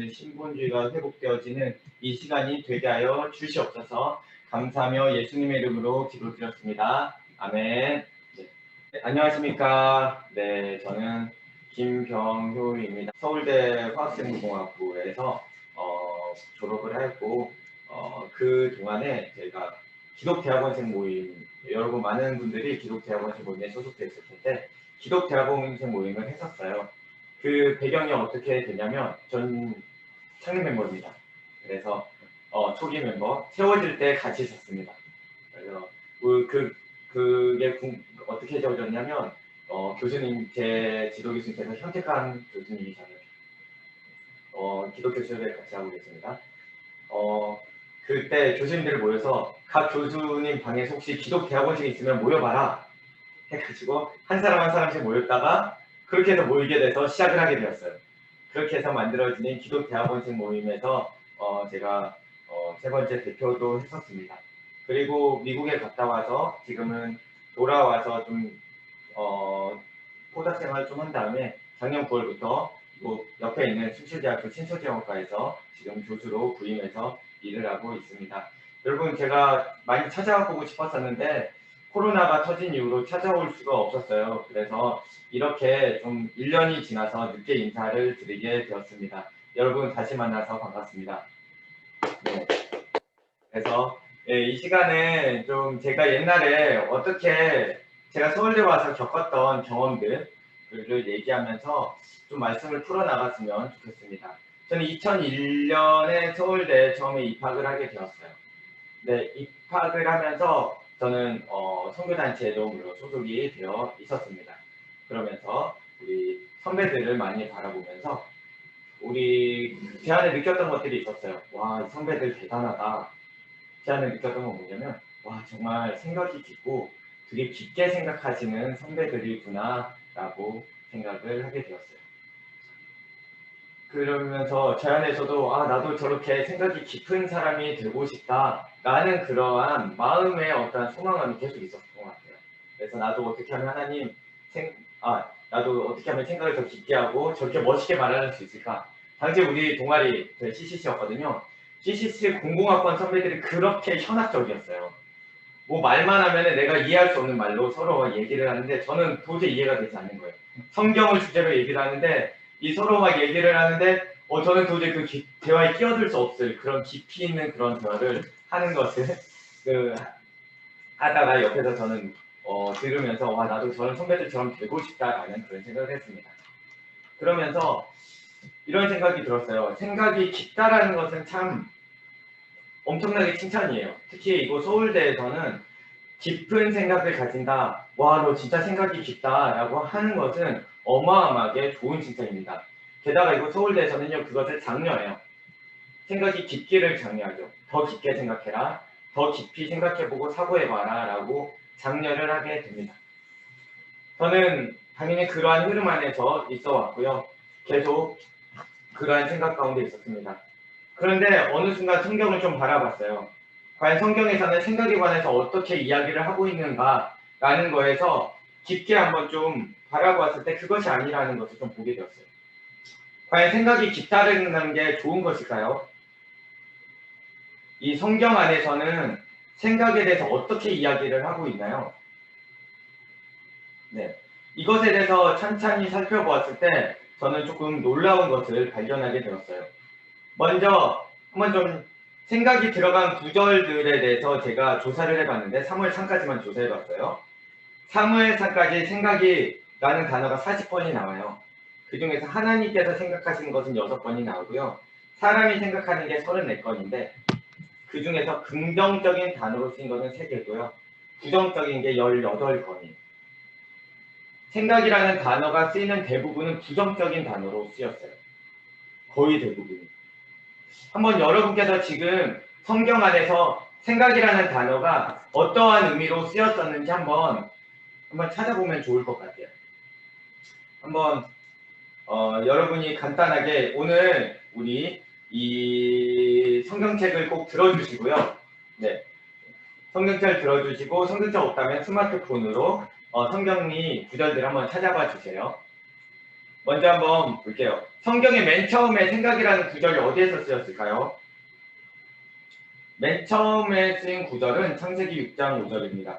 신본주의가 회복되어지는 이 시간이 되게 하여 주시옵소서. 감사하며 예수님의 이름으로 기도드렸습니다. 아멘. 네, 안녕하십니까. 네, 저는 김병효입니다. 서울대 화학생물공학부에서 졸업을 하고 그 동안에 제가 기독대학원생 모임, 여러분 많은 분들이 기독대학원생 모임에 소속되어 있을 텐데 기독대학원생 모임을 했었어요. 그 배경이 어떻게 되냐면 전 창립 멤버입니다. 그래서 초기 멤버 세워질 때 같이 있었습니다. 그래서 그게 어떻게 되어졌냐면 교수님, 제 지도 교수님께서 현택한 교수님이잖아요. 기독교 수업을 같이 하고 계십니다. 그때 교수님들 모여서 각 교수님 방에서 혹시 기독대학원생이 있으면 모여봐라 해가지고 한 사람 한 사람씩 모였다가 그렇게 해서 모이게 돼서 시작을 하게 되었어요. 그렇게 해서 만들어진 기독대학원생 모임에서 제가 세 번째 대표도 했었습니다. 그리고 미국에 갔다 와서 지금은 돌아와서 좀 포닥생활 좀 한 다음에 작년 9월부터 옆에 있는 순실대학교 신소재학과에서 지금 교수로 부임해서 일을 하고 있습니다. 여러분, 제가 많이 찾아와 보고 싶었었는데 코로나가 터진 이후로 찾아올 수가 없었어요. 그래서 이렇게 좀 1년이 지나서 늦게 인사를 드리게 되었습니다. 여러분 다시 만나서 반갑습니다. 네. 그래서 이 시간에 좀 제가 옛날에 어떻게 제가 서울대 와서 겪었던 경험들을 얘기하면서 좀 말씀을 풀어나갔으면 좋겠습니다. 저는 2001년에 서울대에 처음에 입학을 하게 되었어요. 네, 입학을 하면서 저는 선교단체에도 물론 소속이 되어 있었습니다. 그러면서 우리 선배들을 많이 바라보면서 제 안에 느꼈던 것들이 있었어요. 와, 이 선배들 대단하다. 제 안에 느꼈던 건 뭐냐면 와, 정말 생각이 깊고 되게 깊게 생각하시는 선배들이구나 라고 생각을 하게 되었어요. 그러면서 제 안에서도 나도 저렇게 생각이 깊은 사람이 되고 싶다 라는 그러한 마음의 어떤 소망감이 계속 있었던 것 같아요. 그래서 나도 어떻게 하면 나도 어떻게 하면 생각을 더 깊게 하고 저렇게 멋있게 말할 수 있을까. 당시 우리 동아리 CCC였거든요. CCC 공공학번 선배들이 그렇게 현학적이었어요. 뭐 말만 하면 내가 이해할 수 없는 말로 서로 얘기를 하는데 저는 도저히 이해가 되지 않는 거예요. 성경을 주제로 얘기를 하는데 이 서로 막 얘기를 하는데 저는 도저히 그 대화에 끼어들 수 없을 그런 깊이 있는 그런 대화를 하는 것을 하다가 옆에서 저는 들으면서 와, 나도 저런 선배들처럼 되고 싶다라는 그런 생각을 했습니다. 그러면서 이런 생각이 들었어요. 생각이 깊다라는 것은 참 엄청나게 칭찬이에요. 특히 이곳 서울대에서는 깊은 생각을 가진다. 와, 너 진짜 생각이 깊다라고 하는 것은 어마어마하게 좋은 칭찬입니다. 게다가 이곳 서울대에서는요, 그것을 장려해요. 생각이 깊기를 장려하죠. 더 깊게 생각해라. 더 깊이 생각해보고 사고해봐라 라고 장려를 하게 됩니다. 저는 당연히 그러한 흐름 안에서 있어 왔고요. 계속 그러한 생각 가운데 있었습니다. 그런데 어느 순간 성경을 좀 바라봤어요. 과연 성경에서는 생각에 관해서 어떻게 이야기를 하고 있는가 라는 거에서 깊게 한번 좀 바라보았을 때 그것이 아니라는 것을 좀 보게 되었어요. 과연 생각이 깊다는 게 좋은 것일까요? 이 성경 안에서는 생각에 대해서 어떻게 이야기를 하고 있나요? 네, 이것에 대해서 찬찬히 살펴보았을 때 저는 조금 놀라운 것을 발견하게 되었어요. 먼저 한번 좀 생각이 들어간 구절들에 대해서 제가 조사를 해봤는데 사무엘상까지만 조사해봤어요. 사무엘상까지 생각이라는 단어가 40번이 나와요. 그 중에서 하나님께서 생각하시는 것은 6번이 나오고요. 사람이 생각하는 게 34건인데 그 중에서 긍정적인 단어로 쓰인 것은 3개고요. 부정적인 게 18건이에요. 생각이라는 단어가 쓰이는 대부분은 부정적인 단어로 쓰였어요. 거의 대부분이. 한번 여러분께서 지금 성경 안에서 생각이라는 단어가 어떠한 의미로 쓰였었는지 한번 찾아보면 좋을 것 같아요. 한번 여러분이 간단하게 오늘 우리 이 성경책을 꼭 들어주시고요. 네, 성경책 들어주시고 성경책 없다면 스마트폰으로 성경이 구절들 한번 찾아봐 주세요. 먼저 한번 볼게요. 성경의 맨 처음에 생각이라는 구절이 어디에서 쓰였을까요? 맨 처음에 쓰인 구절은 창세기 6장 5절입니다.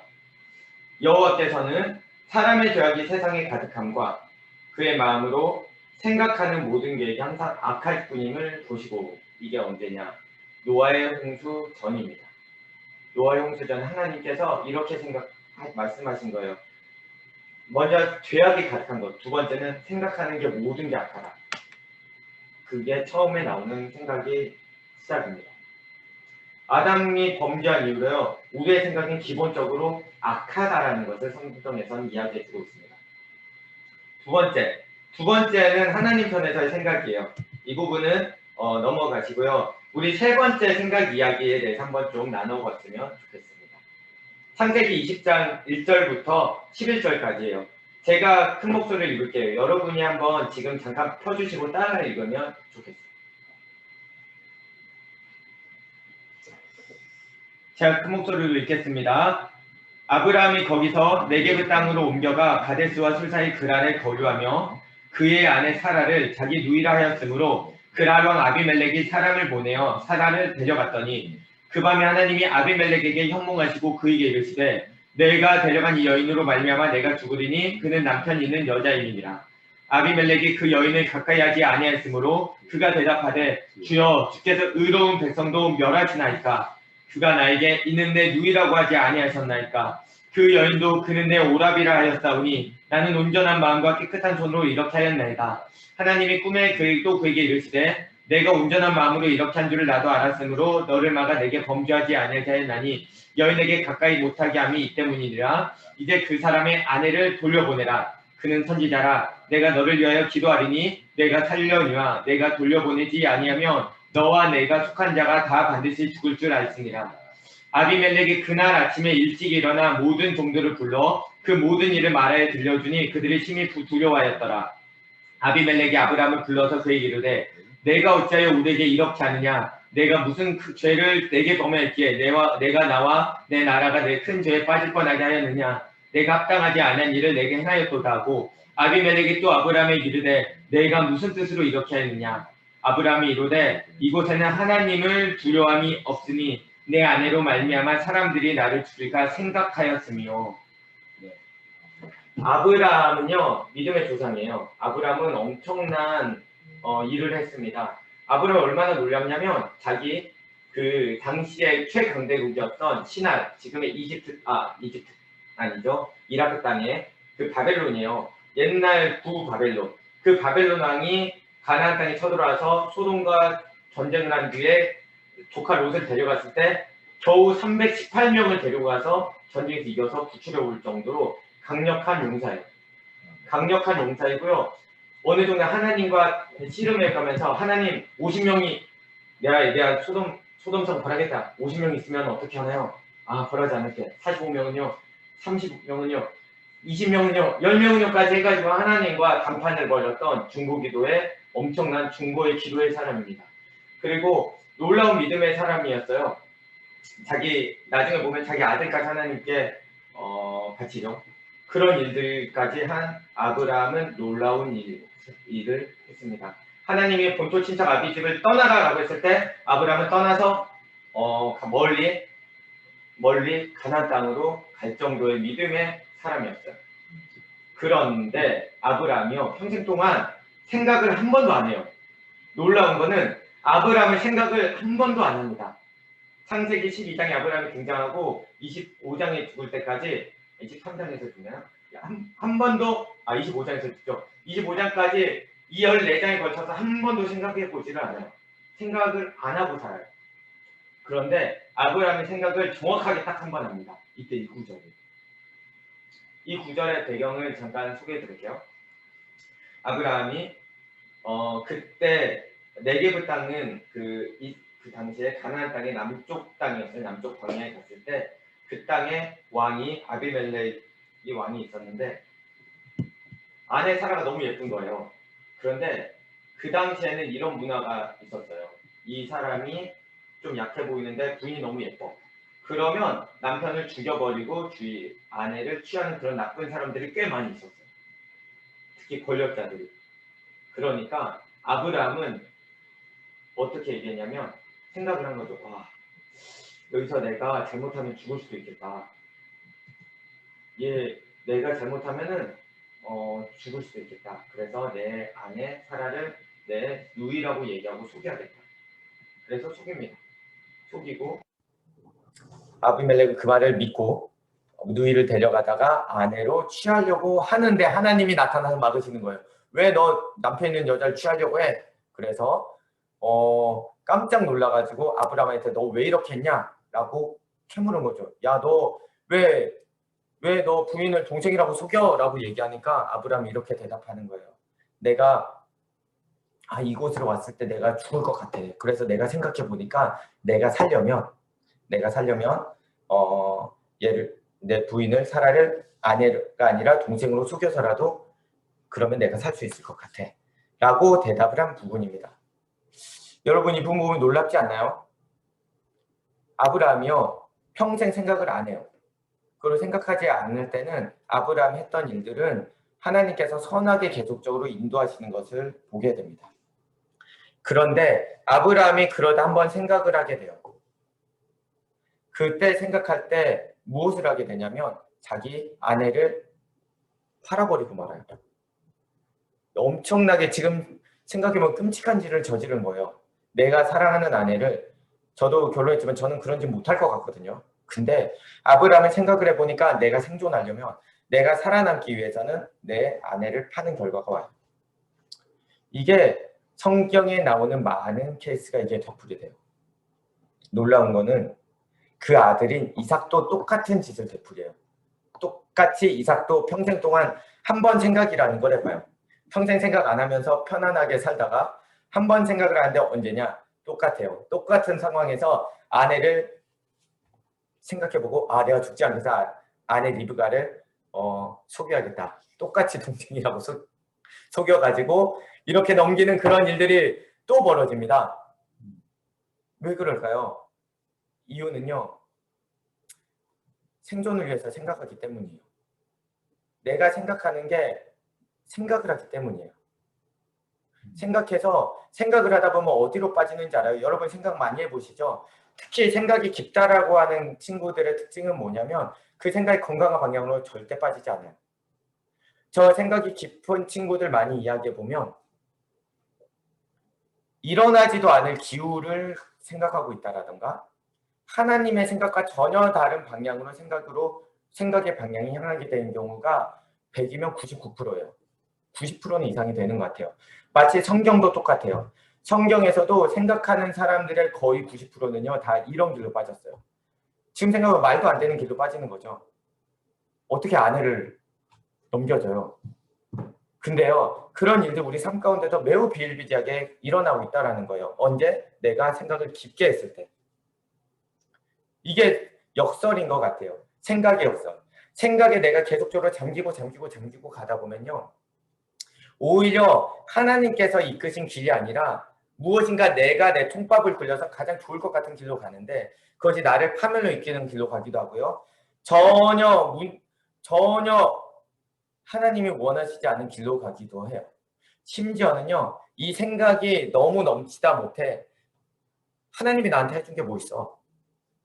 여호와께서는 사람의 죄악이 세상에 가득함과 그의 마음으로 생각하는 모든 계획이 항상 악할 뿐임을 보시고, 이게 언제냐? 노아의 홍수 전입니다. 노아의 홍수 전 하나님께서 이렇게 말씀하신 거예요. 먼저 죄악이 가득한 것, 두 번째는 생각하는 게 모든 게 악하다. 그게 처음에 나오는 생각이 시작입니다. 아담이 범죄한 이후로요, 우리의 생각은 기본적으로 악하다라는 것을 성경에서는 이야기해주고 있습니다. 두 번째는 하나님 편에서의 생각이에요. 이 부분은 넘어가시고요. 우리 세 번째 생각 이야기에 대해서 한번 좀 나눠봤으면 좋겠습니다. 창세기 20장 1절부터 11절까지예요. 제가 큰 목소리를 읽을게요. 여러분이 한번 지금 잠깐 펴주시고 따라 읽으면 좋겠어요. 제가 큰 목소리로 읽겠습니다. 아브라함이 거기서 네게브 땅으로 옮겨가 가데스와 술 사이 그랄에 거류하며 그의 아내 사라를 자기 누이라 하였으므로 그랄 왕 아비멜렉이 사람을 보내어 사라를 데려갔더니 그 밤에 하나님이 아비멜렉에게 현몽하시고 그에게 이르시되 내가 데려간 이 여인으로 말미암아 내가 죽으리니 그는 남편이 있는 여자임이니라. 아비멜렉이 그 여인을 가까이 하지 아니하였으므로 그가 대답하되 주여 주께서 의로운 백성도 멸하시나이까. 그가 나에게 이는 내 누이라고 하지 아니하셨나이까. 그 여인도 그는 내 오라비라 하였사오니 나는 온전한 마음과 깨끗한 손으로 이렇게 하였나이다. 하나님이 꿈에 또 그에게 이르시되 내가 온전한 마음으로 이렇게 한 줄을 나도 알았으므로 너를 막아 내게 범죄하지 아니하게 하였나니 여인에게 가까이 못하게 함이 이 때문이니라. 이제 그 사람의 아내를 돌려보내라. 그는 선지자라. 내가 너를 위하여 기도하리니 내가 살려니와 내가 돌려보내지 아니하면 너와 내가 속한 자가 다 반드시 죽을 줄 알지니라. 아비멜렉이 그날 아침에 일찍 일어나 모든 종들을 불러 그 모든 일을 말하여 들려주니 그들이 심히 두려워하였더라. 아비멜렉이 아브람을 불러서 그에게 이르되 내가 어찌하여 우리에게 이렇게 하느냐? 내가 무슨 죄를 내게 범하였기에 내가 나와 내 나라가 내 큰 죄에 빠질 뻔하게 하였느냐? 내가 합당하지 않은 일을 내게 행하였도다 하고 아비멜렉이 또 아브람에게 이르되 내가 무슨 뜻으로 이렇게 하였느냐? 아브람이 이르되 이곳에는 하나님을 두려움이 없으니 내 아내로 말미암아 사람들이 나를 죽일까 생각하였으며. 아브람은요 믿음의 조상이에요. 아브람은 엄청난 일을 했습니다. 아브람이 얼마나 놀랍냐면 자기 그 당시의 최강대국이었던 신할, 지금의 이집트 아니죠, 이라크 땅에 그 바벨론이에요. 옛날 구바벨론. 그 바벨론 왕이 가나안 땅에 쳐들어와서 소돔과 전쟁을 한 뒤에 조카 롯을 데려갔을 때 겨우 318명을 데리고 가서 전쟁에서 이겨서 구출해 올 정도로 강력한 용사예요. 강력한 용사이고요. 어느 정도 하나님과 씨름해 가면서 하나님 50명이 내가 소돔성 벌하겠다. 50명 있으면 어떻게 하나요? 벌하지 않을게. 45명은요. 30명은요. 20명은요. 10명은요까지 해가지고 하나님과 단판을 벌였던 중보기도의 엄청난 중보의 기도의 사람입니다. 그리고 놀라운 믿음의 사람이었어요. 나중에 보면 자기 아들까지 하나님께 바치죠. 그런 일들까지 한 아브라함은 놀라운 일을 했습니다. 하나님이 본토 친척 아비집을 떠나라라고 했을 때 아브라함은 떠나서 멀리 가나안 땅으로 갈 정도의 믿음의 사람이었어요. 그런데 아브라함이요 평생 동안 생각을 한 번도 안 해요. 놀라운 거는 아브라함은 생각을 한 번도 안 합니다. 창세기 12장에 아브라함이 등장하고 25장에 죽을 때까지 23장에서 죽나요? 한 번도 25장에서 죽죠. 25장까지 이 14장에 걸쳐서 한 번도 생각해 보지를 않아요. 생각을 안 하고 살아요. 그런데 아브라함의 생각을 정확하게 딱 한 번 합니다. 이때 이 구절이. 이 구절의 배경을 잠깐 소개해 드릴게요. 아브라함이 그때 네게브 땅은 그 당시에 가나안 땅의 남쪽 땅이었어요. 남쪽 광야에 갔을 때 그 땅에 왕이 아비멜렉이 왕이 있었는데 아내 사라가 너무 예쁜 거예요. 그런데 그 당시에는 이런 문화가 있었어요. 이 사람이 좀 약해 보이는데 부인이 너무 예뻐. 그러면 남편을 죽여버리고 아내를 취하는 그런 나쁜 사람들이 꽤 많이 있었어요. 특히 권력자들이. 그러니까 아브라함은 어떻게 얘기했냐면 생각을 한 거죠. 와, 여기서 내가 잘못하면 죽을 수도 있겠다. 내가 잘못하면은 죽을 수도 있겠다. 그래서 내 아내 사라를 내 누이라고 얘기하고 속여야겠다. 그래서 속입니다. 속이고 아비멜렉은 그 말을 믿고 누이를 데려가다가 아내로 취하려고 하는데 하나님이 나타나서 막으시는 거예요. 왜 너 남편 있는 여자를 취하려고 해? 그래서 깜짝 놀라가지고 아브라함한테 너 왜 이렇게 했냐? 라고 캐물은 거죠. 야, 너 왜 너 부인을 동생이라고 속여? 라고 얘기하니까 아브라함이 이렇게 대답하는 거예요. 내가 이곳으로 왔을 때 내가 죽을 것 같아. 그래서 내가 생각해 보니까 내가 살려면 얘를 내 부인을 사라를 아내가 아니라 동생으로 속여서라도 그러면 내가 살 수 있을 것 같아. 라고 대답을 한 부분입니다. 여러분 이 부분 놀랍지 않나요? 아브라함이요. 평생 생각을 안 해요. 그걸 생각하지 않을 때는 아브라함이 했던 일들은 하나님께서 선하게 계속적으로 인도하시는 것을 보게 됩니다. 그런데 아브라함이 그러다 한번 생각을 하게 돼요. 그때 생각할 때 무엇을 하게 되냐면 자기 아내를 팔아버리고 말아요. 엄청나게 지금 생각해보면 끔찍한 짓을 저지른 거예요. 내가 사랑하는 아내를 저도 결혼했지만 저는 그런 짓 못할 것 같거든요. 근데 아브라함의 생각을 해보니까 내가 생존하려면 내가 살아남기 위해서는 내 아내를 파는 결과가 와요. 이게 성경에 나오는 많은 케이스가 이게 덧풀이 돼요. 놀라운 거는 그 아들인 이삭도 똑같은 짓을 되풀이해요. 똑같이 이삭도 평생 동안 한 번 생각이라는 걸 해봐요. 평생 생각 안 하면서 편안하게 살다가 한 번 생각을 하는데 언제냐? 똑같아요. 똑같은 상황에서 아내를 생각해보고 내가 죽지 않기 위해서 아내 리브가를 속여야겠다. 똑같이 동생이라고 속여가지고 이렇게 넘기는 그런 일들이 또 벌어집니다. 왜 그럴까요? 이유는요. 생존을 위해서 생각하기 때문이에요. 내가 생각하는 게 생각을 하기 때문이에요. 생각해서 생각을 하다 보면 어디로 빠지는지 알아요? 여러분 생각 많이 해보시죠? 특히 생각이 깊다라고 하는 친구들의 특징은 뭐냐면 그 생각이 건강한 방향으로 절대 빠지지 않아요. 저 생각이 깊은 친구들 많이 이야기해보면 일어나지도 않을 기후를 생각하고 있다라던가 하나님의 생각과 전혀 다른 방향으로 생각의 방향이 향하게 되는 경우가 100이면 99%예요. 90%는 이상이 되는 것 같아요. 마치 성경도 똑같아요. 성경에서도 생각하는 사람들의 거의 90%는요. 다 이런 길로 빠졌어요. 지금 생각하면 말도 안 되는 길로 빠지는 거죠. 어떻게 아내를 넘겨줘요. 근데요. 그런 일들 우리 삶 가운데서 매우 비일비재하게 일어나고 있다는 거예요. 언제? 내가 생각을 깊게 했을 때. 이게 역설인 것 같아요. 생각의 역설. 생각에 내가 계속적으로 잠기고 가다 보면요. 오히려 하나님께서 이끄신 길이 아니라 무엇인가 내가 내 통밥을 굴려서 가장 좋을 것 같은 길로 가는데 그것이 나를 파멸로 이끄는 길로 가기도 하고요. 전혀 하나님이 원하시지 않은 길로 가기도 해요. 심지어는요. 이 생각이 너무 넘치다 못해 하나님이 나한테 해준 게 뭐 있어?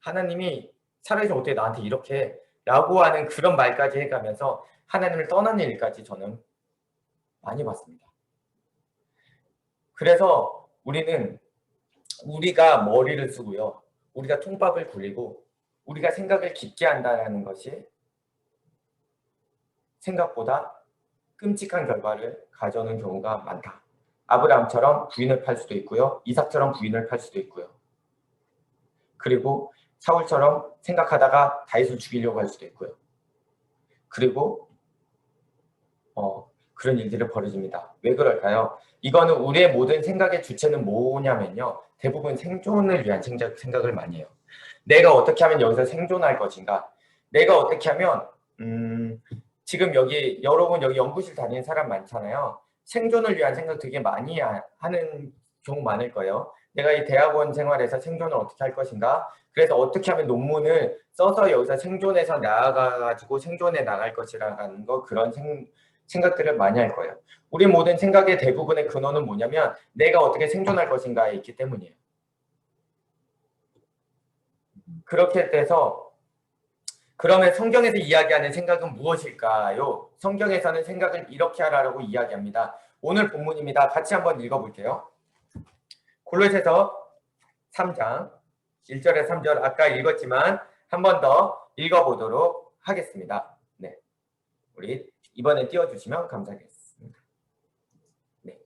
하나님이 살아계신 어떻게 나한테 이렇게 라고 하는 그런 말까지 해가면서 하나님을 떠나는 일까지 저는 많이 봤습니다. 그래서 우리가 머리를 쓰고요. 우리가 통밥을 굴리고 우리가 생각을 깊게 한다는 것이 생각보다 끔찍한 결과를 가져오는 경우가 많다. 아브라함처럼 부인을 팔 수도 있고요. 이삭처럼 부인을 팔 수도 있고요. 그리고 사울처럼 생각하다가 다윗을 죽이려고 할 수도 있고요. 그리고 그런 일들이 벌어집니다. 왜 그럴까요? 이거는 우리의 모든 생각의 주체는 뭐냐면요. 대부분 생존을 위한 생각을 많이 해요. 내가 어떻게 하면 여기서 생존할 것인가? 내가 어떻게 하면 지금 여러분 여기 연구실 다니는 사람 많잖아요. 생존을 위한 생각 되게 많이 하는 경우 많을 거예요. 내가 이 대학원 생활에서 생존을 어떻게 할 것인가? 그래서 어떻게 하면 논문을 써서 여기서 생존해서 나아가가지고 생존해 나갈 것이라는 거 그런 생각들을 많이 할 거예요. 우리 모든 생각의 대부분의 근원은 뭐냐면 내가 어떻게 생존할 것인가에 있기 때문이에요. 그렇게 돼서 그러면 성경에서 이야기하는 생각은 무엇일까요? 성경에서는 생각을 이렇게 하라고 이야기합니다. 오늘 본문입니다. 같이 한번 읽어볼게요. 골로새서 3장 1절에 3절 아까 읽었지만 한 번 더 읽어보도록 하겠습니다. 네, 우리 이번에 띄워주시면 감사하겠습니다. 네,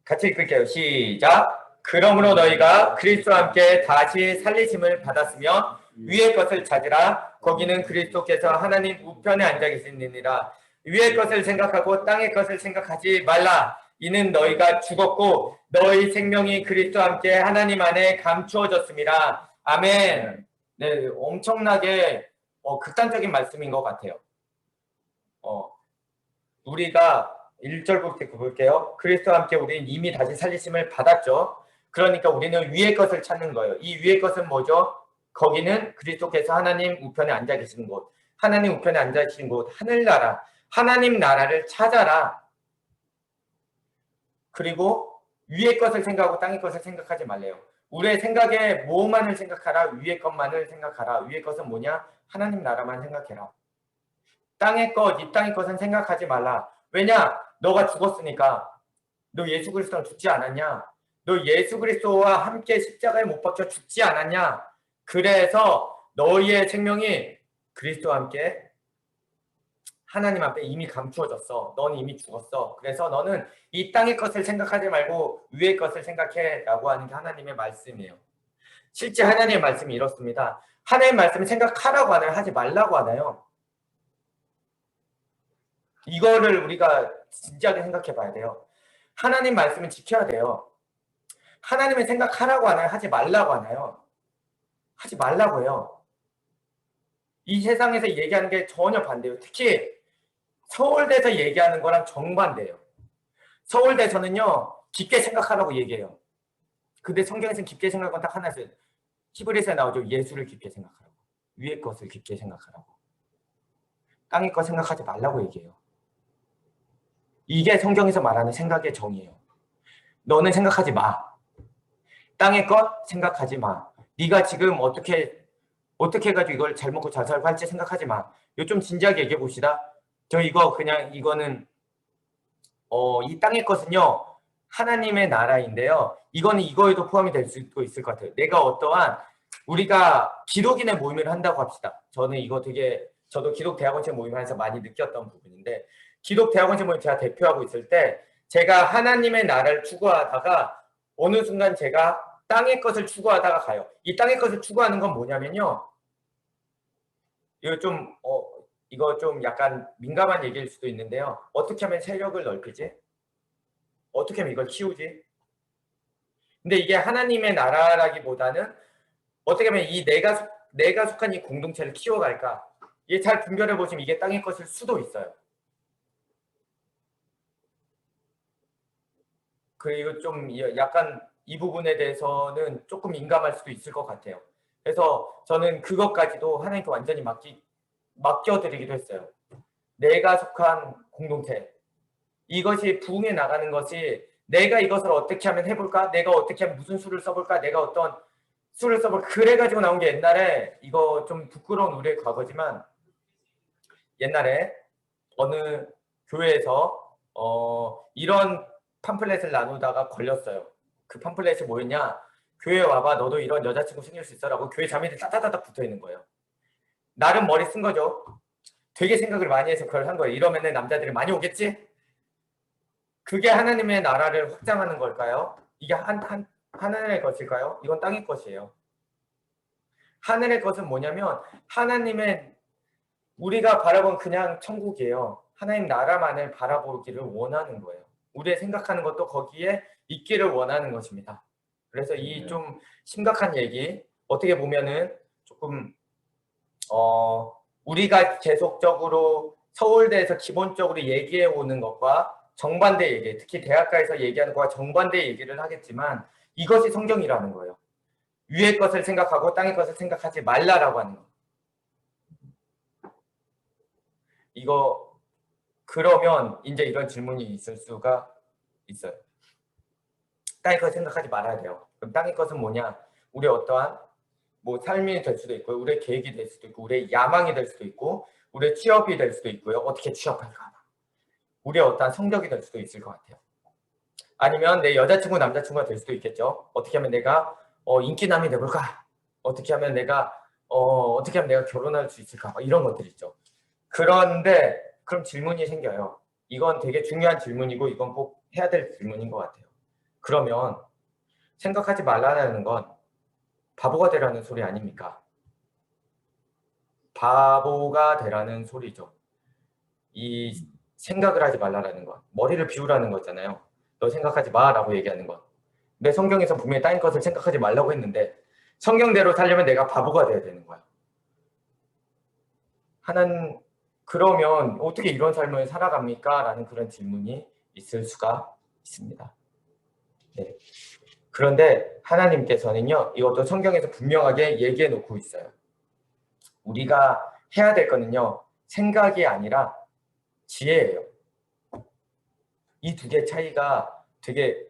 같이 읽을게요. 시작. 그러므로 너희가 그리스도와 함께 다시 살리심을 받았으며 위의 것을 찾으라. 거기는 그리스도께서 하나님 우편에 앉아 계시느니라. 위의 것을 생각하고 땅의 것을 생각하지 말라. 이는 너희가 죽었고 너희 생명이 그리스도와 함께 하나님 안에 감추어졌습니다. 아멘. 네, 엄청나게 극단적인 말씀인 것 같아요. 우리가 1절부터 볼게요. 그리스도와 함께 우리는 이미 다시 살리심을 받았죠. 그러니까 우리는 위의 것을 찾는 거예요. 이 위의 것은 뭐죠? 거기는 그리스도께서 하나님 우편에 앉아 계시는 곳. 하나님 우편에 앉아 계신 곳, 하늘나라. 하나님 나라를 찾아라. 그리고 위의 것을 생각하고 땅의 것을 생각하지 말래요. 우리의 생각에 뭐만을 생각하라. 위의 것만을 생각하라. 위의 것은 뭐냐? 하나님 나라만 생각해라. 땅의 것, 이 땅의 것은 생각하지 말라. 왜냐? 너가 죽었으니까. 너 예수 그리스도랑 죽지 않았냐? 너 예수 그리스도와 함께 십자가에 못 박혀 죽지 않았냐? 그래서 너희의 생명이 그리스도와 함께 하나님 앞에 이미 감추어졌어. 넌 이미 죽었어. 그래서 너는 이 땅의 것을 생각하지 말고 위의 것을 생각해 라고 하는 게 하나님의 말씀이에요. 실제 하나님의 말씀이 이렇습니다. 하나님의 말씀을 생각하라고 하나요? 하지 말라고 하나요? 이거를 우리가 진지하게 생각해 봐야 돼요. 하나님 말씀을 지켜야 돼요. 하나님의 생각하라고 하나요? 하지 말라고 하나요? 하지 말라고 해요. 이 세상에서 얘기하는 게 전혀 반대예요. 특히 서울대에서 얘기하는 거랑 정반대예요. 서울대에서는요. 깊게 생각하라고 얘기해요. 근데 성경에서는 깊게 생각한 건 딱 하나 있어요. 히브리서에 나오죠. 예수를 깊게 생각하라고. 위의 것을 깊게 생각하라고. 땅의 것 생각하지 말라고 얘기해요. 이게 성경에서 말하는 생각의 정의예요. 너는 생각하지 마. 땅의 것 생각하지 마. 네가 지금 어떻게 해가지고 이걸 잘 먹고 잘 살고 할지 생각하지 마. 이거 좀 진지하게 얘기해 봅시다. 저 이거 그냥 이거는 이 땅의 것은요 하나님의 나라인데요. 이거는 이거에도 포함이 될 수도 있을 것 같아요. 내가 어떠한 우리가 기독인의 모임을 한다고 합시다. 저도 기독 대학원생 모임하면서 많이 느꼈던 부분인데 기독 대학원생 모임 제가 대표하고 있을 때 제가 하나님의 나라를 추구하다가 어느 순간 제가 땅의 것을 추구하다가 가요. 이 땅의 것을 추구하는 건 뭐냐면요. 이거 좀 약간 민감한 얘기일 수도 있는데요. 어떻게 하면 세력을 넓히지? 어떻게 하면 이걸 키우지? 근데 이게 하나님의 나라라기보다는 어떻게 하면 이 내가 속한 이 공동체를 키워갈까? 이게 잘 분별해 보시면 이게 땅의 것일 수도 있어요. 그리고 좀 약간 이 부분에 대해서는 조금 민감할 수도 있을 것 같아요. 그래서 저는 그것까지도 하나님께 완전히 맡겨드리기도 했어요. 내가 속한 공동체. 이것이 부흥해 나가는 것이 내가 이것을 어떻게 하면 해볼까? 내가 어떻게 하면 무슨 수를 써볼까? 내가 어떤 수를 써볼까? 그래가지고 나온 게 옛날에 이거 좀 부끄러운 우리의 과거지만 옛날에 어느 교회에서 이런 팜플렛을 나누다가 걸렸어요. 그 팜플렛이 뭐였냐? 교회 와봐. 너도 이런 여자친구 생길 수 있어라고 교회 자매들이 따다다닥 붙어있는 거예요. 나름 머리 쓴 거죠. 되게 생각을 많이 해서 그걸 한 거예요. 이러면은 남자들이 많이 오겠지? 그게 하나님의 나라를 확장하는 걸까요? 이게 하늘의 것일까요? 이건 땅의 것이에요. 하늘의 것은 뭐냐면 하나님의 우리가 바라본 그냥 천국이에요. 하나님 나라만을 바라보기를 원하는 거예요. 우리의 생각하는 것도 거기에 있기를 원하는 것입니다. 그래서 이 좀 심각한 얘기 어떻게 보면은 조금 우리가 계속적으로 서울대에서 기본적으로 얘기해 오는 것과 정반대 얘기, 특히 대학가에서 얘기하는 것과 정반대 얘기를 하겠지만 이것이 성경이라는 거예요. 위의 것을 생각하고 땅의 것을 생각하지 말라라고 하는 거. 이거 그러면 이제 이런 질문이 있을 수가 있어요. 땅의 것 생각하지 말아야 돼요. 그럼 땅의 것은 뭐냐? 우리의 어떠한 뭐 삶이 될 수도 있고요. 우리의 계획이 될 수도 있고, 우리의 야망이 될 수도 있고, 우리의 취업이 될 수도 있고요. 어떻게 취업할까? 우리의 어떠한 성적이 될 수도 있을 것 같아요. 아니면 내 여자친구, 남자친구가 될 수도 있겠죠. 어떻게 하면 내가 인기남이 돼볼까? 어떻게 하면 내가 결혼할 수 있을까? 이런 것들 있죠. 그런데 그럼 질문이 생겨요. 이건 되게 중요한 질문이고 이건 꼭 해야 될 질문인 것 같아요. 그러면 생각하지 말라는 건 바보가 되라는 소리 아닙니까? 바보가 되라는 소리죠. 이 생각을 하지 말라는 건 머리를 비우라는 거잖아요. 너 생각하지 마라고 얘기하는 건. 내 성경에서 분명히 따인 것을 생각하지 말라고 했는데 성경대로 살려면 내가 바보가 돼야 되는 거야. 그러면 어떻게 이런 삶을 살아갑니까? 라는 그런 질문이 있을 수가 있습니다. 네. 그런데 하나님께서는요, 이것도 성경에서 분명하게 얘기해 놓고 있어요. 우리가 해야 될 거는요, 생각이 아니라 지혜예요. 이 두 개의 차이가 되게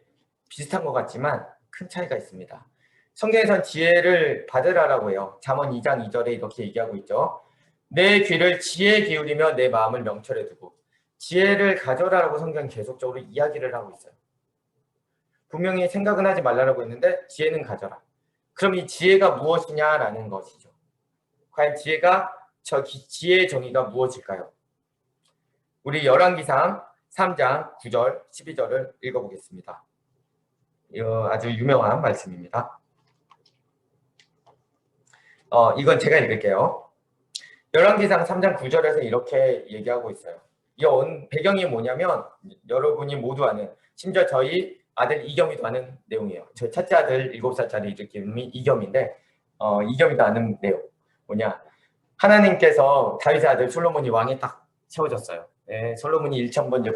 비슷한 것 같지만 큰 차이가 있습니다. 성경에선 지혜를 받으라라고 해요. 잠언 2장 2절에 이렇게 얘기하고 있죠. 내 귀를 지혜에 기울이며 내 마음을 명철에 두고. 지혜를 가져라라고 성경은 계속적으로 이야기를 하고 있어요. 분명히 생각은 하지 말라라고 했는데 지혜는 가져라. 그럼 이 지혜가 무엇이냐라는 것이죠. 과연 지혜의 정의가 무엇일까요? 우리 열왕기상 3장 9절 12절을 읽어보겠습니다. 아주 유명한 말씀입니다. 이건 제가 읽을게요. 열왕기상 3장 9절에서 이렇게 얘기하고 있어요. 이 배경이 뭐냐면 여러분이 모두 아는, 심지어 저희 아들 이겸이도 아는 내용이에요. 저희 첫째 아들 7살짜리 이름이 이겸인데 이겸이도 아는 내용 뭐냐, 하나님께서 다윗의 아들 솔로몬이 왕에 딱 세워졌어요. 네, 솔로몬이 일천번제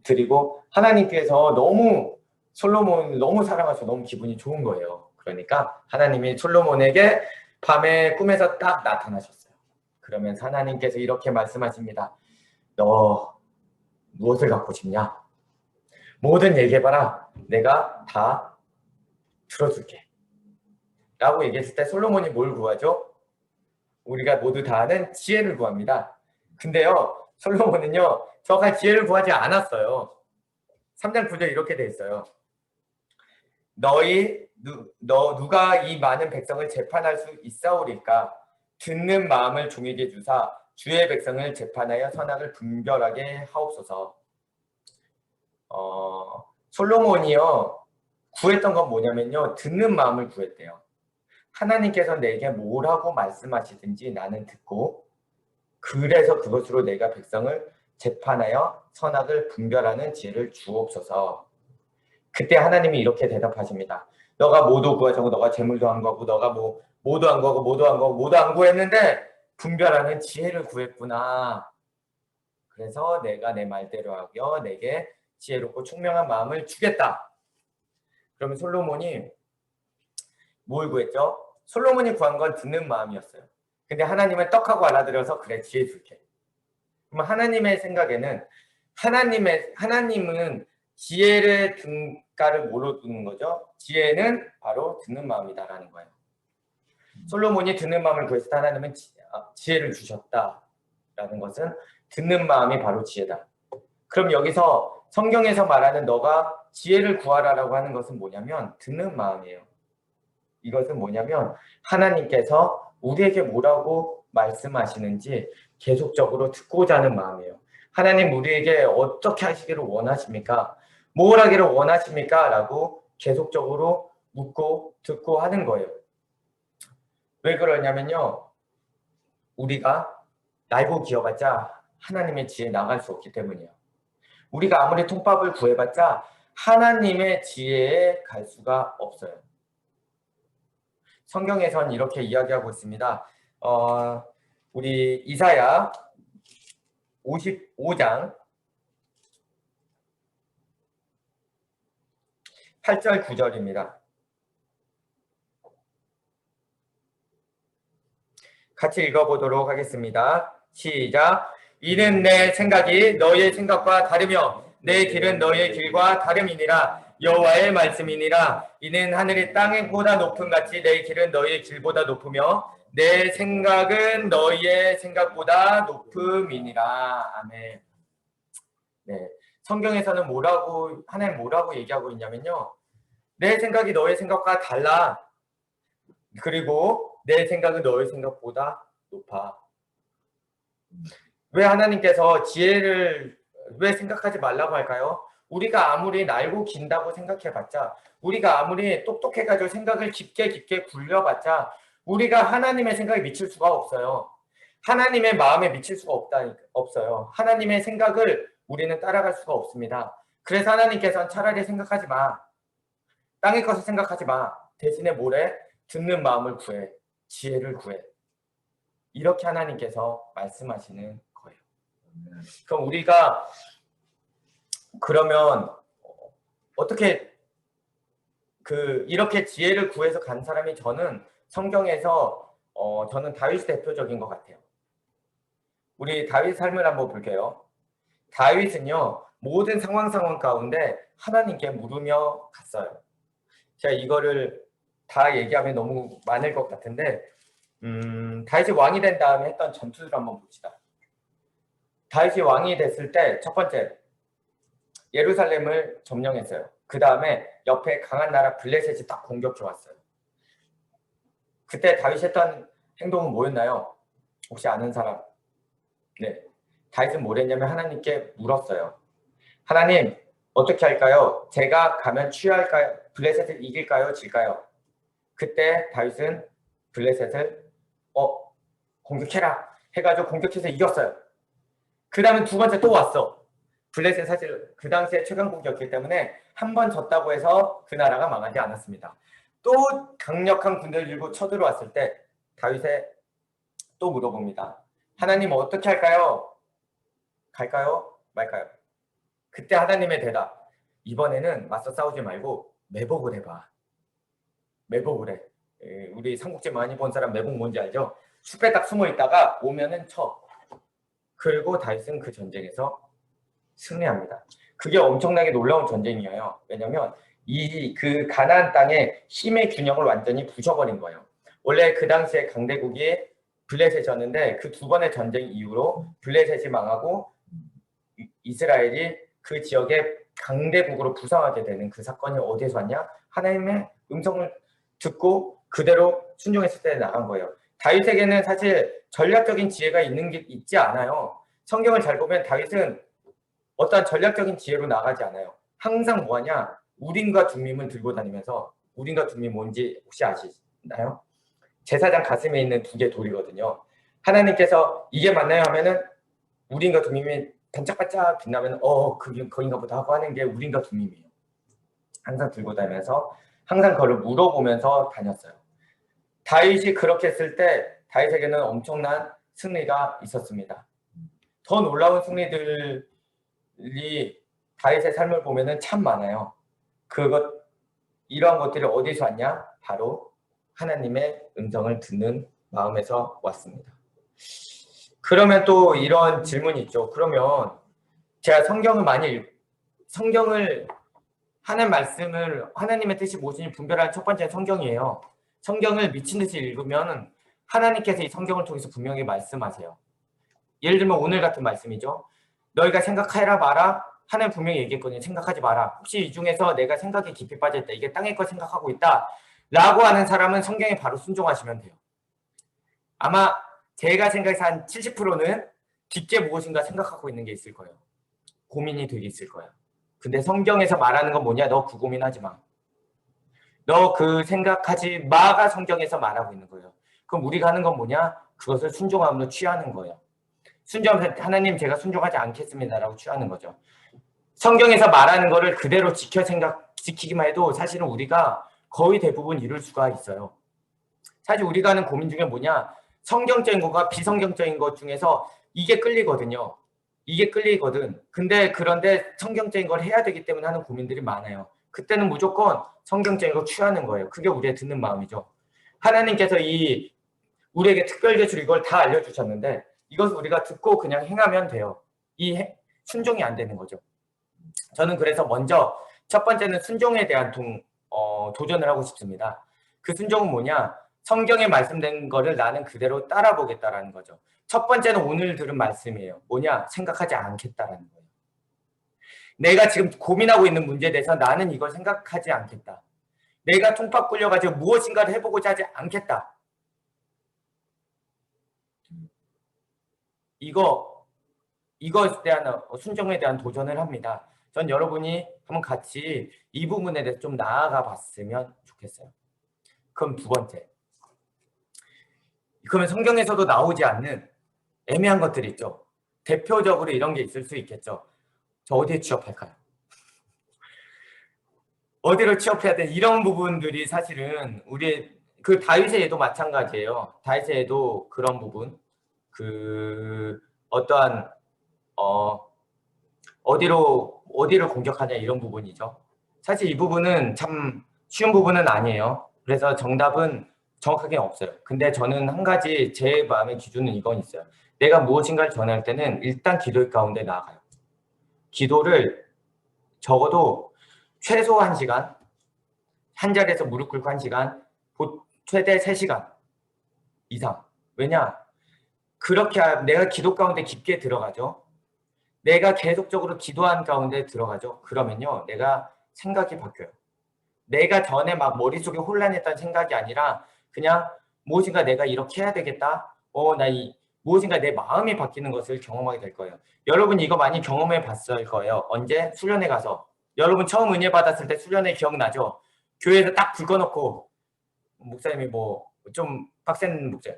드리고 하나님께서 너무 솔로몬을 너무 사랑하셔서 너무 기분이 좋은 거예요. 그러니까 하나님이 솔로몬에게 밤에 꿈에서 딱 나타나셨어요. 그러면서 하나님께서 이렇게 말씀하십니다. 너 무엇을 갖고 싶냐? 뭐든 얘기해봐라. 내가 다 들어줄게. 라고 얘기했을 때 솔로몬이 뭘 구하죠? 우리가 모두 다 아는 지혜를 구합니다. 근데요, 솔로몬은요, 정확한 지혜를 구하지 않았어요. 3장 9절 이렇게 돼 있어요. 누가 이 많은 백성을 재판할 수 있사오리까? 듣는 마음을 종에게 주사 주의 백성을 재판하여 선악을 분별하게 하옵소서. 솔로몬이요, 구했던 건 뭐냐면요, 듣는 마음을 구했대요. 하나님께서 내게 뭐라고 말씀하시든지 나는 듣고, 그래서 그것으로 내가 백성을 재판하여 선악을 분별하는 지혜를 주옵소서. 그때 하나님이 이렇게 대답하십니다. 너가 모두 구하자고, 너가 재물도 안 구하고, 너가 모두 안 구하고, 모두 안 구했는데 분별하는 지혜를 구했구나. 그래서 내가 내 말대로 하여 내게 지혜롭고 총명한 마음을 주겠다. 그러면 솔로몬이 뭘 구했죠? 솔로몬이 구한 건 듣는 마음이었어요. 근데 하나님은 떡하고 알아들여서 그래, 지혜 줄게. 그럼 하나님의 생각에는 하나님은 지혜를 등가를 뭐로 두는 거죠? 지혜는 바로 듣는 마음이다라는 거예요. 솔로몬이 듣는 마음을 구했을 때 하나님은 지혜를 주셨다라는 것은 듣는 마음이 바로 지혜다. 그럼 여기서 성경에서 말하는 너가 지혜를 구하라라고 하는 것은 뭐냐면 듣는 마음이에요. 이것은 뭐냐면 하나님께서 우리에게 뭐라고 말씀하시는지 계속적으로 듣고자 하는 마음이에요. 하나님 우리에게 어떻게 하시기를 원하십니까? 뭘 하기를 원하십니까? 라고 계속적으로 묻고 듣고 하는 거예요. 왜 그러냐면요, 우리가 날고 기어봤자 하나님의 지혜에 나갈 수 없기 때문이에요. 우리가 아무리 통밥을 구해봤자 하나님의 지혜에 갈 수가 없어요. 성경에선 이렇게 이야기하고 있습니다. 우리 이사야 55장 8절 9절입니다. 같이 읽어보도록 하겠습니다. 시작. 이는 내 생각이 너희의 생각과 다르며 내 길은 너희의 길과 다름이니라. 여호와의 말씀이니라. 이는 하늘이 땅보다 높음 같이 내 길은 너희의 길보다 높으며 내 생각은 너희의 생각보다 높음이니라. 아멘. 네, 성경에서는 하나님 뭐라고 얘기하고 있냐면요. 내 생각이 너의 생각과 달라. 그리고 내 생각은 너의 생각보다 높아. 왜 하나님께서 지혜를 왜 생각하지 말라고 할까요? 우리가 아무리 날고 긴다고 생각해봤자, 우리가 아무리 똑똑해가지고 생각을 깊게 굴려봤자 우리가 하나님의 생각에 미칠 수가 없어요. 하나님의 마음에 미칠 수가 없어요. 하나님의 생각을 우리는 따라갈 수가 없습니다. 그래서 하나님께서는 차라리 생각하지 마. 땅의 것을 생각하지 마. 대신에 뭐래? 듣는 마음을 구해. 지혜를 구해. 이렇게 하나님께서 말씀하시는 거예요. 그럼 우리가 그러면 어떻게 이렇게 지혜를 구해서 간 사람이 저는 성경에서 저는 다윗이 대표적인 것 같아요. 우리 다윗 삶을 한번 볼게요. 다윗은요 모든 상황 가운데 하나님께 물으며 갔어요. 제가 이거를 다 얘기하면 너무 많을 것 같은데 다윗이 왕이 된 다음에 했던 전투를 한번 봅시다. 다윗이 왕이 됐을 때 첫 번째 예루살렘을 점령했어요. 그 다음에 옆에 강한 나라 블레셋이 딱 공격해 왔어요. 그때 다윗이 했던 행동은 뭐였나요? 혹시 아는 사람? 네, 다윗은 뭘 했냐면 하나님께 물었어요. 하나님 어떻게 할까요? 제가 가면 취할까요? 블레셋을 이길까요? 질까요? 그때 다윗은 블레셋을 공격해라 해가지고 공격해서 이겼어요. 그 다음에 두 번째 또 왔어. 블레셋 사실 그 당시에 최강국이었기 때문에 한 번 졌다고 해서 그 나라가 망하지 않았습니다. 또 강력한 군대를 들고 쳐들어왔을 때 다윗에 또 물어봅니다. 하나님 어떻게 할까요? 갈까요? 말까요? 그때 하나님의 대답. 이번에는 맞서 싸우지 말고 매복을 해봐. 매복을 해. 우리 삼국지 많이 본 사람 매복 뭔지 알죠? 숲에 딱 숨어 있다가 오면은 쳐. 그리고 다윗은 그 전쟁에서 승리합니다. 그게 엄청나게 놀라운 전쟁이에요. 왜냐하면 그 가나안 땅의 힘의 균형을 완전히 부셔버린 거예요. 원래 그 당시에 강대국이 블레셋이었는데 그 두 번의 전쟁 이후로 블레셋이 망하고 이스라엘이 그 지역의 강대국으로 부상하게 되는 그 사건이 어디에서 왔냐? 하나님의 음성을 듣고 그대로 순종했을 때 나간 거예요. 다윗에게는 사실 전략적인 지혜가 있지 않아요. 성경을 잘 보면 다윗은 어떠한 전략적인 지혜로 나가지 않아요. 항상 뭐하냐? 우림과 둠밈을 들고 다니면서 우림과 둠밈 뭔지 혹시 아시나요? 제사장 가슴에 있는 두 개 돌이거든요. 하나님께서 이게 맞나요? 하면은 우림과 둠밈이 반짝반짝 빛나면 그게 거인가 보다 하고 하는 게 우림과 둠밈이에요. 항상 들고 다니면서 항상 그걸 물어보면서 다녔어요. 다윗이 그렇게 했을 때 다윗에게는 엄청난 승리가 있었습니다. 더 놀라운 승리들이 다윗의 삶을 보면은 참 많아요. 이러한 것들이 어디서 왔냐? 바로 하나님의 음성을 듣는 마음에서 왔습니다. 그러면 또 이런 질문이 있죠. 그러면 제가 성경을 하나님 말씀을 하나님의 뜻이 무엇인지 분별하는 첫 번째는 성경이에요. 성경을 미친 듯이 읽으면 하나님께서 이 성경을 통해서 분명히 말씀하세요. 예를 들면 오늘 같은 말씀이죠. 너희가 생각해라 마라. 하나님 분명히 얘기했거든요. 생각하지 마라. 혹시 이 중에서 내가 생각에 깊이 빠져있다. 이게 땅의 것 생각하고 있다. 라고 하는 사람은 성경에 바로 순종하시면 돼요. 아마 제가 생각해서 한 70%는 깊게 무엇인가 생각하고 있는 게 있을 거예요. 고민이 되게 있을 거야. 근데 성경에서 말하는 건 뭐냐? 너 그 고민하지 마. 너 그 생각하지 마가 성경에서 말하고 있는 거예요. 그럼 우리가 하는 건 뭐냐? 그것을 순종함으로 취하는 거예요. 순종하면서 하나님 제가 순종하지 않겠습니다라고 취하는 거죠. 성경에서 말하는 거를 그대로 지키기만 해도 사실은 우리가 거의 대부분 이룰 수가 있어요. 사실 우리가 하는 고민 중에 뭐냐? 성경적인 것과 비성경적인 것 중에서 이게 끌리거든요. 이게 끌리거든. 그런데 성경적인 걸 해야 되기 때문에 하는 고민들이 많아요. 그때는 무조건 성경적인 걸 취하는 거예요. 그게 우리의 듣는 마음이죠. 하나님께서 우리에게 특별계시로 이걸 다 알려주셨는데 이것을 우리가 듣고 그냥 행하면 돼요. 순종이 안 되는 거죠. 저는 그래서 먼저 첫 번째는 순종에 대한 도전을 하고 싶습니다. 그 순종은 뭐냐? 성경에 말씀된 거를 나는 그대로 따라 보겠다라는 거죠. 첫 번째는 오늘 들은 말씀이에요. 뭐냐? 생각하지 않겠다라는 거예요. 내가 지금 고민하고 있는 문제에 대해서 나는 이걸 생각하지 않겠다. 내가 통박 굴려가지고 무엇인가를 해보고자 하지 않겠다. 이것에 대한 순종에 대한 도전을 합니다. 전 여러분이 한번 같이 이 부분에 대해서 좀 나아가 봤으면 좋겠어요. 그럼 두 번째. 그러면 성경에서도 나오지 않는 애매한 것들이 있죠. 대표적으로 이런 게 있을 수 있겠죠. 저 어디에 취업할까요? 어디로 취업해야 돼? 이런 부분들이 사실은 우리의 그 다윗의 예도 마찬가지예요. 다윗의 예도 그런 부분, 그 어떠한 어디를 공격하냐 이런 부분이죠. 사실 이 부분은 참 쉬운 부분은 아니에요. 그래서 정답은 정확하게 없어요. 근데 저는 한 가지 제 마음의 기준은 이건 있어요. 내가 무엇인가를 전할 때는 일단 기도의 가운데 나아가요. 기도를 적어도 최소 1시간, 한 자리에서 무릎 꿇고 1시간, 최대 3시간 이상. 왜냐? 그렇게 내가 기도 가운데 깊게 들어가죠. 내가 계속적으로 기도한 가운데 들어가죠. 그러면요, 내가 생각이 바뀌어요. 내가 전에 막 머릿속에 혼란했던 생각이 아니라 그냥 무엇인가 내가 이렇게 해야 되겠다. 무엇인가 내 마음이 바뀌는 것을 경험하게 될 거예요. 여러분 이거 많이 경험해 봤을 거예요. 언제? 수련회 가서. 여러분 처음 은혜 받았을 때 수련회 기억나죠? 교회에서 딱 불 꺼놓고 목사님이 뭐 좀 빡센 목사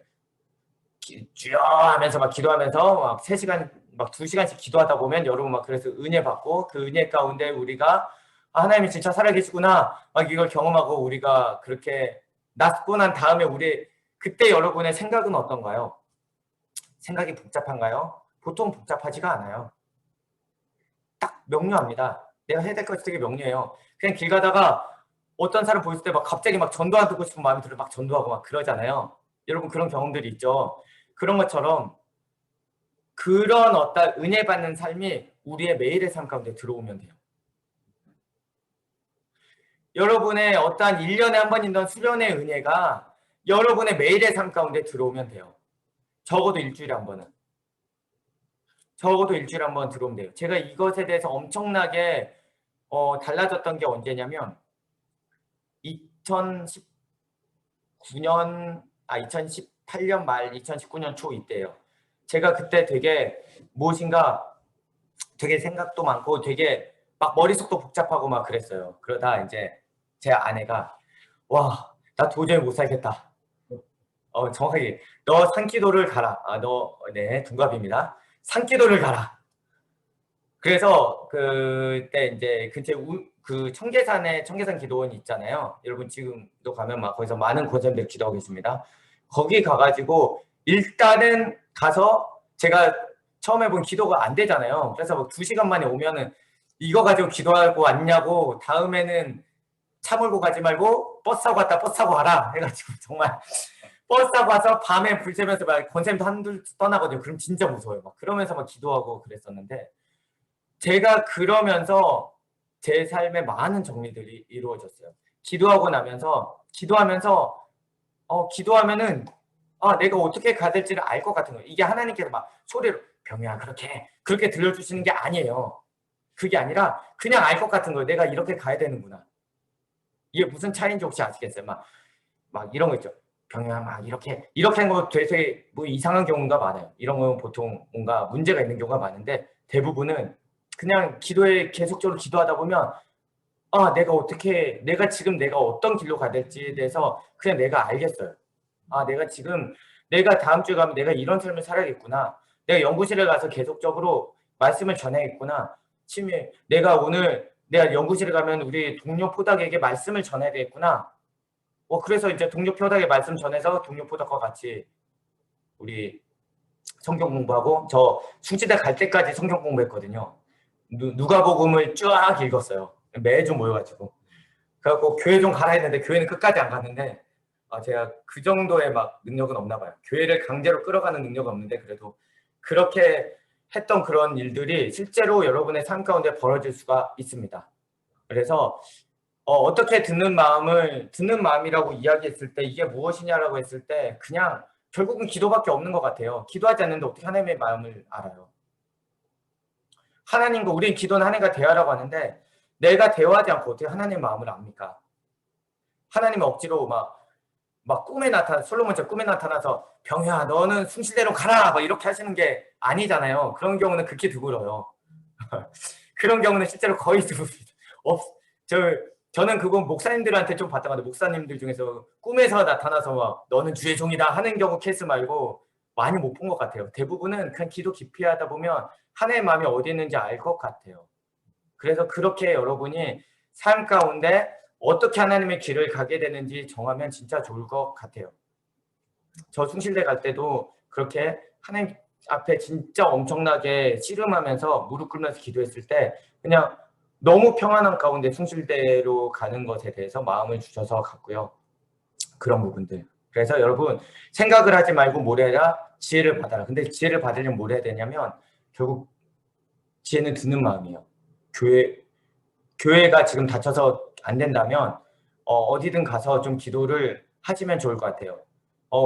주여 하면서 막 기도하면서 막 3시간 막 2시간씩 기도하다 보면 여러분 막 그래서 은혜 받고 그 은혜 가운데 우리가 하나님이 진짜 살아계시구나 막 이걸 경험하고 우리가 그렇게 낫고 난 다음에 그때 여러분의 생각은 어떤가요? 생각이 복잡한가요? 보통 복잡하지가 않아요. 딱 명료합니다. 내가 해야 될 것이 되게 명료해요. 그냥 길 가다가 어떤 사람 보였을 때 막 갑자기 막 전도하고 싶은 마음이 들어 막 전도하고 막 그러잖아요. 여러분 그런 경험들이 있죠. 그런 것처럼 그런 어떤 은혜 받는 삶이 우리의 매일의 삶 가운데 들어오면 돼요. 여러분의 어떠한 1년에 한 번 있는 수련의 은혜가 여러분의 매일의 삶 가운데 들어오면 돼요. 적어도 일주일에 한 번은. 적어도 일주일에 한 번 들어오면 돼요. 제가 이것에 대해서 엄청나게 달라졌던 게 언제냐면 2018년 말 2019년 초 이때예요. 제가 그때 되게 무엇인가 되게 생각도 많고 되게 막 머릿속도 복잡하고 막 그랬어요. 그러다 이제 제 아내가 와, 나 도저히 못 살겠다. 정확하게 너 산기도를 가라. 네, 동갑입니다. 산기도를 가라. 그래서 그때 이제 그 청계산 기도원 있잖아요. 여러분 지금도 가면 막 거기서 많은 권사님들 기도하고 계십니다. 거기 가가지고 일단은 가서 제가 처음에 본 기도가 안 되잖아요. 그래서 막 2시간 만에 오면은 이거 가지고 기도하고 왔냐고 다음에는 차 몰고 가지 말고 버스 타고 갔다 버스 타고 가라 해가지고 정말 버스 타고 와서 밤에 불 쬐면서 막 권사님도 한둘 떠나거든요. 그럼 진짜 무서워요. 막 그러면서 막 기도하고 그랬었는데 제가 그러면서 제 삶에 많은 정리들이 이루어졌어요. 기도하면은 내가 어떻게 가야 될지를 알 것 같은 거예요. 이게 하나님께서 막 소리로 병이야 그렇게 들려주시는 게 아니에요. 그게 아니라 그냥 알 것 같은 거예요. 내가 이렇게 가야 되는구나. 이게 무슨 차이인지 혹시 아시겠어요? 막 이런 거 있죠. 병이야 막 이렇게 하는 거 되게 뭐 이상한 경우가 많아요. 이런 건 보통 뭔가 문제가 있는 경우가 많은데 대부분은 그냥 기도에 계속적으로 기도하다 보면 내가 지금 내가 어떤 길로 가야 될지에 대해서 그냥 내가 알겠어요. 내가 다음 주에 가면 내가 이런 삶을 살아야겠구나. 내가 연구실에 가서 계속적으로 말씀을 전해야겠구나. 내가 연구실에 가면 우리 동료 포닥에게 말씀을 전해야 되겠구나. 그래서 이제 동료 포닥에 말씀 전해서 동료 포닥과 같이 우리 성경 공부하고 저 숙지대 갈 때까지 성경 공부했거든요. 누가복음을 쫙 읽었어요. 매주 모여가지고. 그래갖고 교회 좀 가라 했는데 교회는 끝까지 안 갔는데 제가 그 정도의 막 능력은 없나 봐요. 교회를 강제로 끌어가는 능력은 없는데 그래도 그렇게 했던 그런 일들이 실제로 여러분의 삶 가운데 벌어질 수가 있습니다. 그래서 어떻게 듣는 마음이라고 이야기했을 때 이게 무엇이냐라고 했을 때 그냥 결국은 기도밖에 없는 것 같아요. 기도하지 않는데 어떻게 하나님의 마음을 알아요? 하나님과 우리 기도는 하나님과 대화라고 하는데 내가 대화하지 않고 어떻게 하나님의 마음을 압니까? 하나님은 억지로 막 꿈에 솔로몬처럼 꿈에 나타나서 병야 너는 숭실대로 가라 막 이렇게 하시는 게 아니잖아요. 그런 경우는 극히 드물어요. 그런 경우는 실제로 거의 드뭅니다. 저는 그거 목사님들한테 좀 봤다가 목사님들 중에서 꿈에서 나타나서 막 너는 주의 종이다 하는 경우 케이스 말고 많이 못 본 것 같아요. 대부분은 그냥 기도 깊이 하다 보면 하나님의 마음이 어디 있는지 알 것 같아요. 그래서 그렇게 여러분이 삶 가운데 어떻게 하나님의 길을 가게 되는지 정하면 진짜 좋을 것 같아요. 저 숭실대 갈 때도 그렇게 하나님 앞에 진짜 엄청나게 씨름하면서 무릎 꿇으면서 기도했을 때 그냥 너무 평안한 가운데 숭실대로 가는 것에 대해서 마음을 주셔서 갔고요. 그런 부분들. 그래서 여러분 생각을 하지 말고 뭘 해라? 지혜를 받아라. 근데 지혜를 받으려면 뭘 해야 되냐면 결국 지혜는 듣는 마음이에요. 교회가 지금 닫혀서 안 된다면 어디든 가서 좀 기도를 하시면 좋을 것 같아요.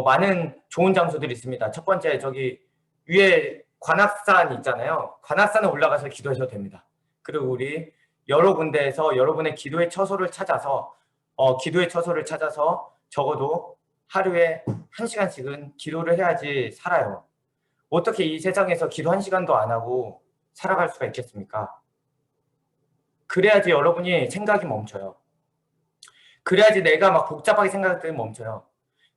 많은 좋은 장소들이 있습니다. 첫 번째 저기 위에 관악산 있잖아요. 관악산에 올라가서 기도하셔도 됩니다. 그리고 우리 여러 군데에서 여러분의 기도의 처소를 찾아서 적어도 하루에 1시간씩은 기도를 해야지 살아요. 어떻게 이 세상에서 기도 1시간도 안 하고 살아갈 수가 있겠습니까? 그래야지 여러분이 생각이 멈춰요. 그래야지 내가 막 복잡하게 생각할 때 멈춰요.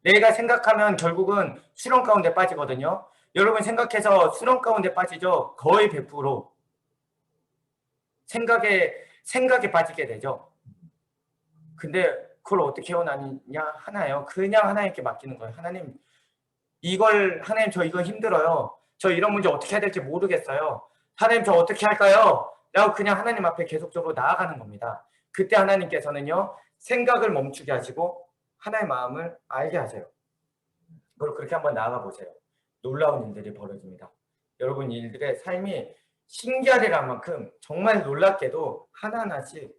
내가 생각하면 결국은 수렁 가운데 빠지거든요. 여러분 생각해서 수렁 가운데 빠지죠. 거의 100% 생각에 빠지게 되죠. 근데 그걸 어떻게 헤어나느냐 하나요. 그냥 하나님께 맡기는 거예요. 하나님 저 이거 힘들어요. 저 이런 문제 어떻게 해야 될지 모르겠어요. 하나님 저 어떻게 할까요? 라고 그냥 하나님 앞에 계속적으로 나아가는 겁니다. 그때 하나님께서는요. 생각을 멈추게 하시고 하나님의 마음을 알게 하세요. 그리고 그렇게 한번 나아가 보세요. 놀라운 일들이 벌어집니다. 여러분 일들의 삶이 신기하리란 만큼 정말 놀랍게도 하나하나씩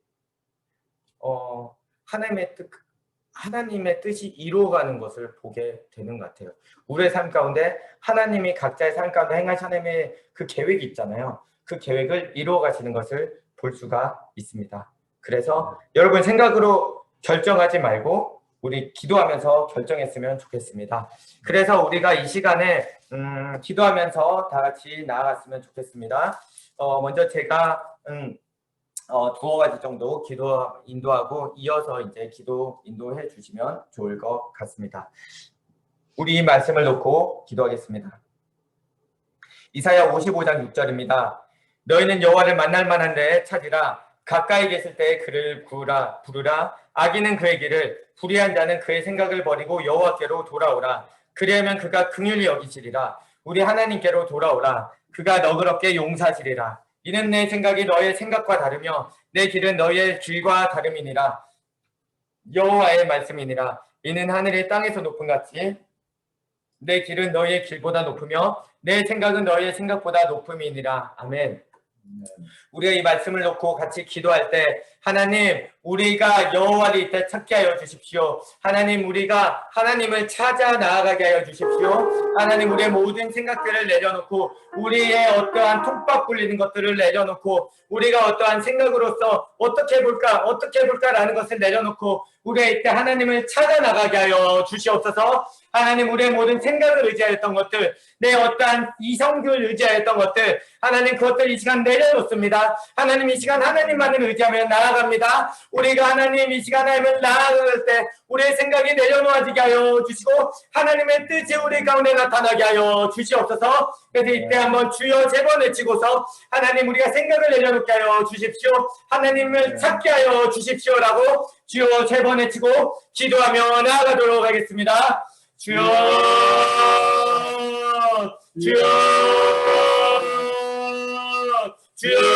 하나님의 뜻이 이루어가는 것을 보게 되는 것 같아요. 우리의 삶 가운데 하나님이 각자의 삶 가운데 행하신 하나님의 그 계획이 있잖아요. 그 계획을 이루어 가시는 것을 볼 수가 있습니다. 그래서 여러분 생각으로 결정하지 말고 우리 기도하면서 결정했으면 좋겠습니다. 그래서 우리가 이 시간에 기도하면서 다 같이 나아갔으면 좋겠습니다. 먼저 제가 두어 가지 정도 기도 인도하고 이어서 이제 기도 인도해 주시면 좋을 것 같습니다. 우리 이 말씀을 놓고 기도하겠습니다. 이사야 55장 6절입니다. 너희는 여호와를 만날 만한 데에 찾으라. 가까이 계실 때에 그를 부르라. 악인은 그의 길을, 불의한 자는 그의 생각을 버리고 여호와께로 돌아오라. 그리하면 그가 긍휼히 여기시리라. 우리 하나님께로 돌아오라. 그가 너그럽게 용서하시리라. 이는 내 생각이 너의 생각과 다르며 내 길은 너의 길과 다름이니라. 여호와의 말씀이니라. 이는 하늘이 땅에서 높은 같이 내 길은 너의 길보다 높으며 내 생각은 너의 생각보다 높음이니라. 아멘. 우리가 이 말씀을 놓고 같이 기도할 때 하나님 우리가 여호와를 이때 찾게 하여 주십시오. 하나님 우리가 하나님을 찾아 나아가게 하여 주십시오. 하나님 우리의 모든 생각들을 내려놓고 우리의 어떠한 톱밥 굴리는 것들을 내려놓고 우리가 어떠한 생각으로서 어떻게 해볼까라는 것을 내려놓고 우리가 이때 하나님을 찾아 나가게 하여 주시옵소서. 하나님 우리의 모든 생각을 의지하였던 것들 내 어떠한 이성을 의지하였던 것들 하나님 그것들 이 시간 내려놓습니다. 하나님 이 시간 하나님만을 의지하며 나아갑니다. 우리가 하나님 이 시간 하나님을 나아갈 때 우리의 생각이 내려놓아지게 하여 주시고 하나님의 뜻이 우리 가운데 나타나게 하여 주시옵소서. 그래서 이때 한번 주여 세 번 외치고서 하나님 우리가 생각을 내려놓게 하여 주십시오. 하나님을 찾게 하여 주십시오라고 주여 세 번 외치고 기도하며 나아가도록 하겠습니다. 주여 주여 주여